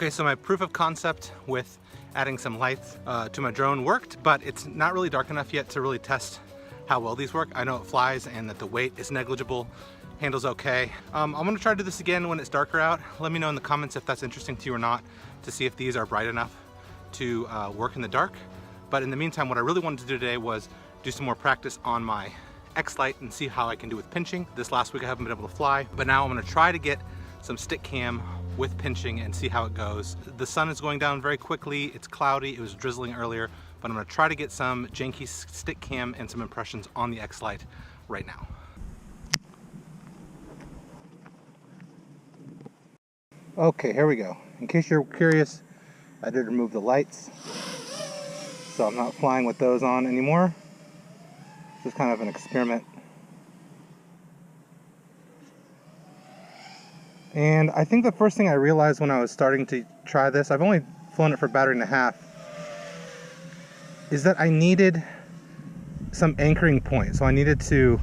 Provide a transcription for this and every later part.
Okay, so my proof of concept with adding some lights to my drone worked, but it's not really dark enough yet to really test how well these work. I know it flies and that the weight is negligible, handles okay. I'm gonna try to do this again when it's darker out. Let me know in the comments if that's interesting to you or not, to see if these are bright enough to work in the dark. But in the meantime, what I really wanted to do today was do some more practice on my X-LITE and see how I can do with pinching. This last week I haven't been able to fly, but now I'm gonna try to get some stick cam with pinching and see how it goes. The sun is going down very quickly. It's cloudy. It was drizzling earlier, but I'm gonna try to get some janky stick cam and some impressions on the X-LITE right now. Okay, here we go. In case you're curious, I did remove the lights, so I'm not flying with those on anymore. This is kind of an experiment. And I think the first thing I realized when I was starting to try this, I've only flown it for a battery and a half, is that I needed some anchoring point. So I needed to,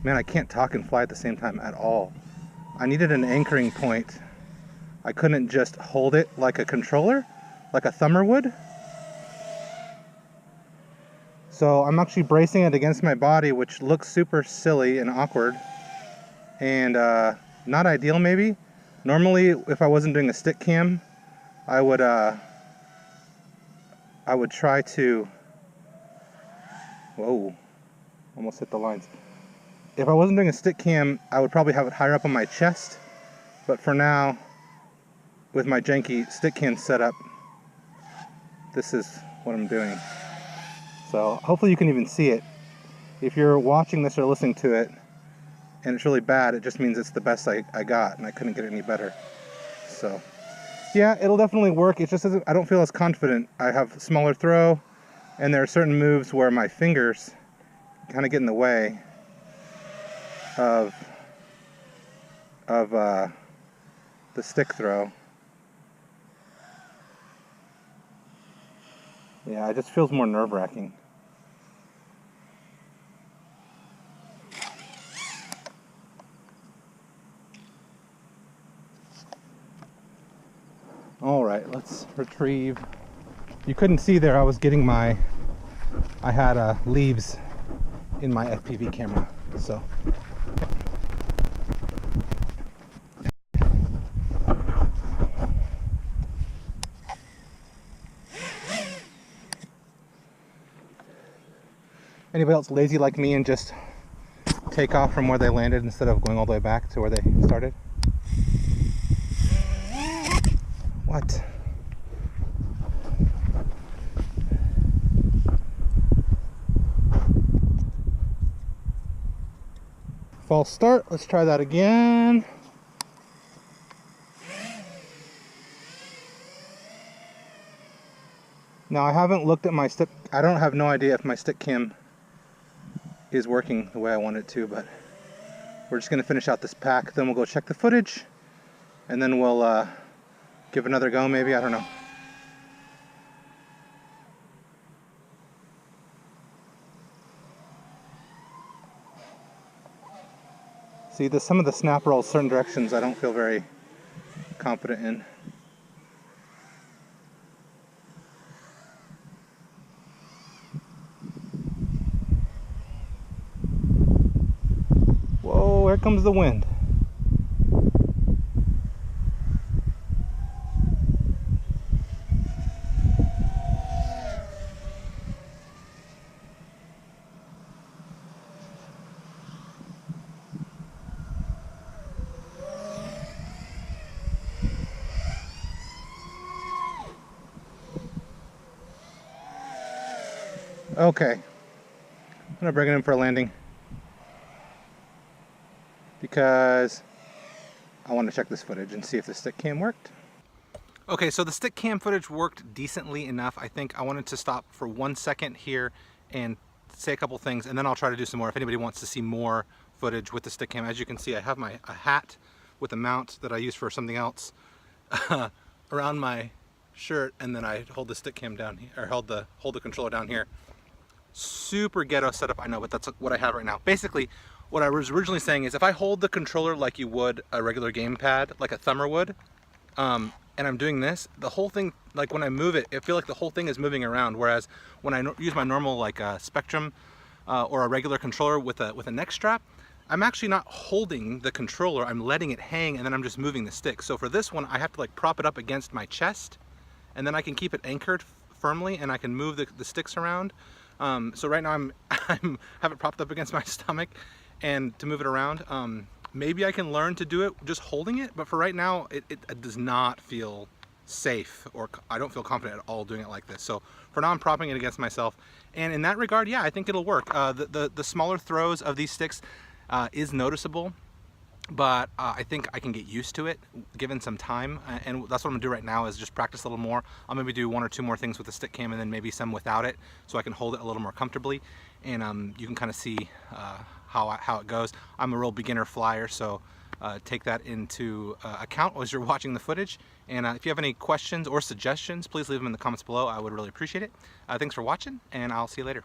man, I can't talk and fly at the same time at all. I needed an anchoring point. I couldn't just hold it like a controller, like a thumber would. So I'm actually bracing it against my body, which looks super silly and awkward. And not ideal maybe. Normally, if I wasn't doing a stick cam, I would try to, whoa, almost hit the lines. If I wasn't doing a stick cam, I would probably have it higher up on my chest. But for now, with my janky stick cam setup, this is what I'm doing. So hopefully you can even see it. If you're watching this or listening to it, and it's really bad, it just means it's the best I got, and I couldn't get it any better. So, yeah, it'll definitely work. It just doesn't, I don't feel as confident. I have smaller throw, and there are certain moves where my fingers kind of get in the way of the stick throw. Yeah, it just feels more nerve-wracking. All right, let's retrieve. You couldn't see there, I was getting I had leaves in my FPV camera, so. Anybody else lazy like me and just take off from where they landed instead of going all the way back to where they started? What? False start. Let's try that again. Now I haven't looked at my stick. I don't have no idea if my stick cam is working the way I want it to, but we're just gonna finish out this pack. Then we'll go check the footage, and then we'll give another go maybe, I don't know. See, some of the snap rolls, certain directions I don't feel very confident in. Whoa, here comes the wind. Okay, I'm gonna bring it in for a landing because I want to check this footage and see if the stick cam worked. Okay, so the stick cam footage worked decently enough. I think I wanted to stop for 1 second here and say a couple things, and then I'll try to do some more if anybody wants to see more footage with the stick cam. As you can see, I have a hat with a mount that I use for something else around my shirt, and then I hold the stick cam down here, or hold the controller down here. Super ghetto setup, I know, but that's what I have right now. Basically, what I was originally saying is if I hold the controller like you would a regular gamepad, like a thumber would, and I'm doing this, the whole thing, like when I move it, I feel like the whole thing is moving around. Whereas when I use my normal like Spectrum or a regular controller with a neck strap, I'm actually not holding the controller, I'm letting it hang and then I'm just moving the stick. So for this one, I have to like prop it up against my chest and then I can keep it anchored firmly and I can move the sticks around. So right now I have it propped up against my stomach and to move it around. Maybe I can learn to do it just holding it, but for right now, it does not feel safe, or I don't feel confident at all doing it like this. So for now, I'm propping it against myself. And in that regard, yeah, I think it'll work. The smaller throws of these sticks is noticeable, but I think I can get used to it given some time. And that's what I'm gonna do right now is just practice a little more. I'll maybe do 1 or 2 more things with the stick cam and then maybe some without it so I can hold it a little more comfortably. And you can kind of see how it goes. I'm a real beginner flyer, so take that into account as you're watching the footage. And if you have any questions or suggestions, please leave them in the comments below. I would really appreciate it. Thanks for watching, and I'll see you later.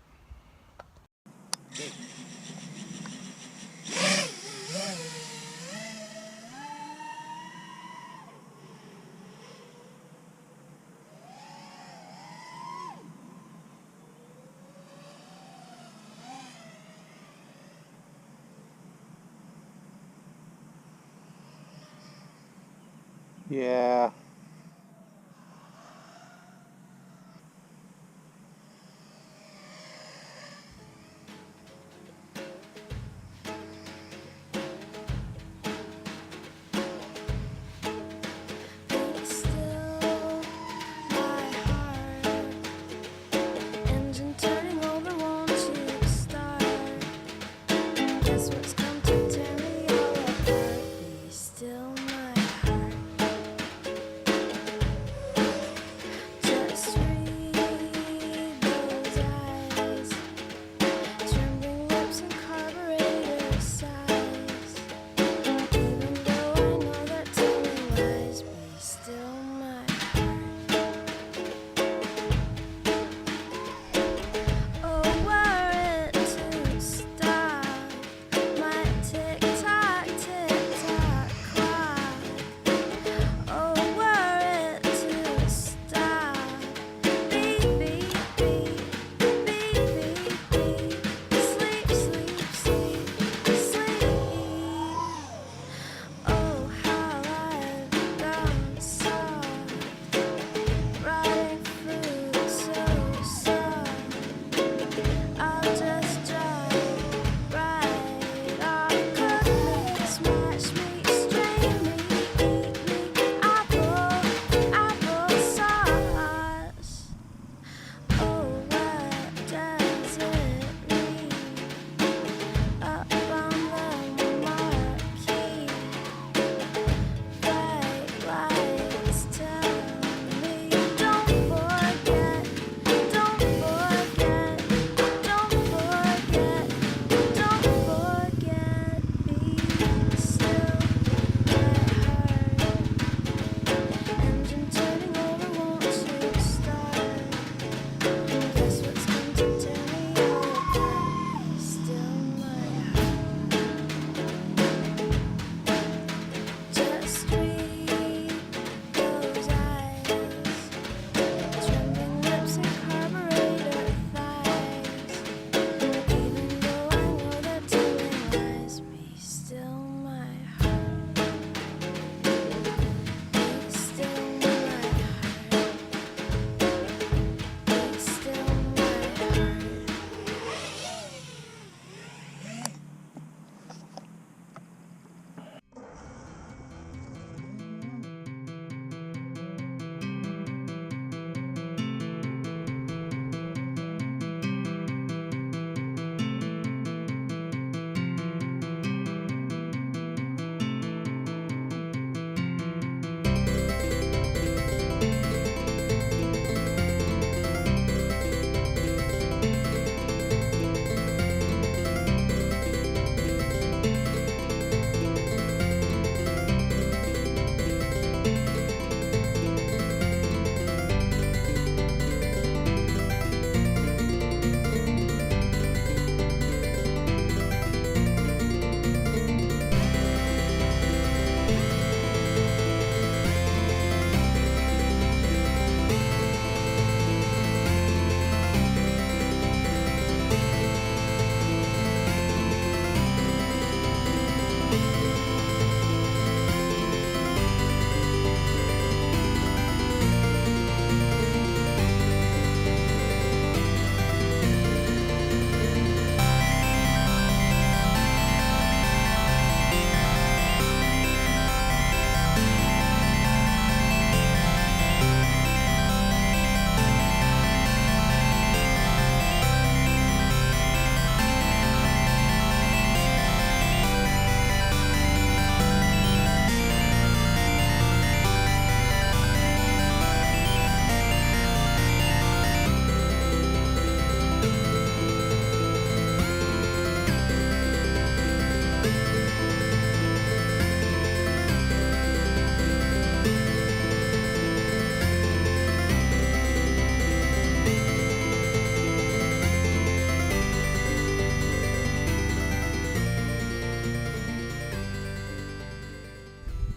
Yeah.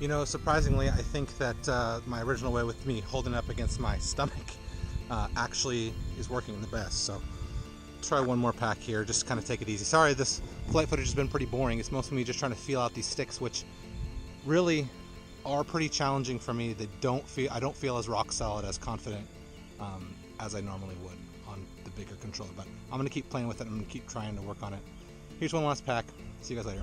You know, surprisingly, I think that my original way with me holding up against my stomach actually is working the best. So try one more pack here, just kind of take it easy. Sorry, this flight footage has been pretty boring. It's mostly me just trying to feel out these sticks, which really are pretty challenging for me. I don't feel as rock solid, as confident as I normally would on the bigger controller, but I'm gonna keep playing with it. I'm gonna keep trying to work on it. Here's one last pack. See you guys later.